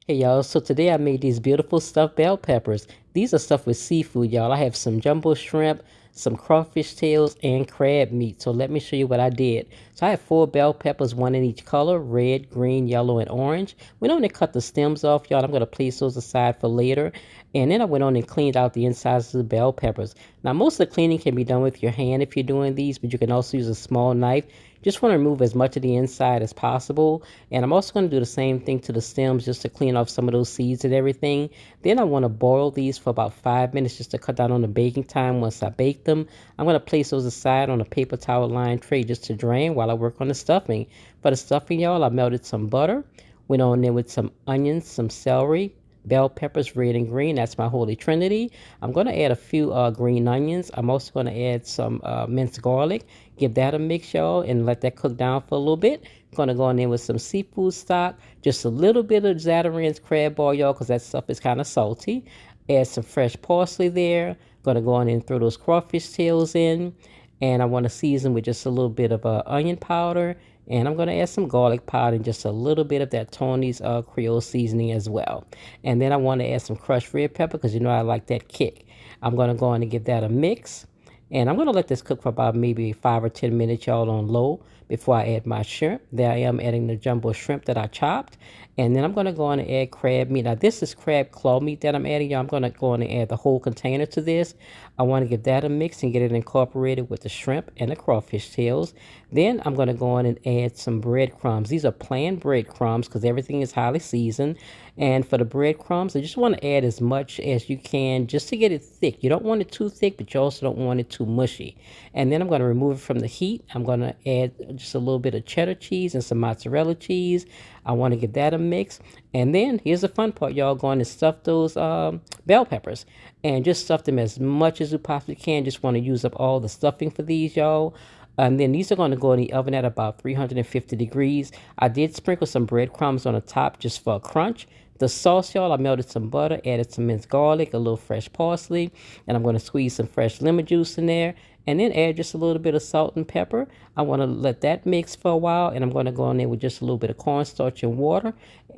Hey y'all, so today I made these beautiful stuffed bell peppers. These are stuffed with seafood, y'all. I have some jumbo shrimp, some crawfish tails, and crab meat. So let me show you what I did. So I have 4 bell peppers, one in each color, red, green, yellow, and orange. Went on and cut the stems off, y'all. I'm going to place those aside for later. And then I went on and cleaned out the insides of the bell peppers. Now, most of the cleaning can be done with your hand if you're doing these, but you can also use a small knife. Just want to remove as much of the inside as possible. And I'm also going to do the same thing to the stems just to clean off some of those seeds and everything. Then I want to boil these for about 5 minutes just to cut down on the baking time. Once I bake them, I'm going to place those aside on a paper towel lined tray just to drain while I work on the stuffing. For the stuffing, y'all, I melted some butter, went on there with some onions, some celery, bell peppers, red and green. That's my holy trinity. I'm going to add a few green onions. I'm also going to add some minced garlic. Give that a mix, y'all, and let that cook down for a little bit. Going to go in there with some seafood stock, just a little bit of Zatarain's crab ball, y'all, because that stuff is kind of salty. Add some fresh parsley there. Going to go in and throw those crawfish tails in. And I want to season with just a little bit of onion powder. And I'm going to add some garlic powder and just a little bit of that Tony's Creole seasoning as well. And then I want to add some crushed red pepper because you know I like that kick. I'm going to go in and give that a mix. And I'm going to let this cook for about maybe 5 or 10 minutes, y'all, on low before I add my shrimp. There I am adding the jumbo shrimp that I chopped. And then I'm going to go on and add crab meat. Now, this is crab claw meat that I'm adding, y'all. I'm going to go on and add the whole container to this. I want to give that a mix and get it incorporated with the shrimp and the crawfish tails. Then I'm going to go on and add some breadcrumbs. These are plain breadcrumbs because everything is highly seasoned. And for the breadcrumbs, I just want to add as much as you can just to get it thick. You don't want it too thick, but you also don't want it too mushy. And then I'm going to remove it from the heat. I'm going to add just a little bit of cheddar cheese and some mozzarella cheese. I want to give that a mix. And then here's the fun part, y'all. Going to stuff those bell peppers and just stuff them as much as you possibly can. Just want to use up all the stuffing for these, y'all. And then these are going to go in the oven at about 350 degrees. I did sprinkle some breadcrumbs on the top just for a crunch. The sauce, y'all, I melted some butter, added some minced garlic, a little fresh parsley, and I'm going to squeeze some fresh lemon juice in there, and then add just a little bit of salt and pepper. I want to let that mix for a while, and I'm going to go in there with just a little bit of cornstarch and water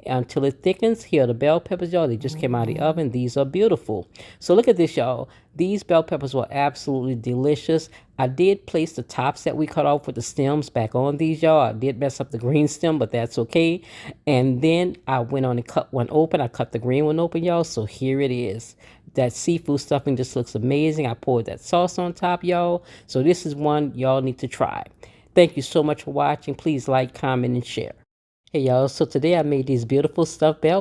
until it thickens. Here are the bell peppers, y'all. They just came out of the oven. These are beautiful. So look at this, y'all. These bell peppers were absolutely delicious. I did place the tops that we cut off with the stems back on these, y'all. I did mess up the green stem, but that's okay. And then I went on and cut one open. I cut the green one open, y'all. So here it is. That seafood stuffing just looks amazing. I poured that sauce on top, y'all. So this is one y'all need to try. Thank you so much for watching. Please like, comment, and share. Hey y'all, so today I made these beautiful stuffed bell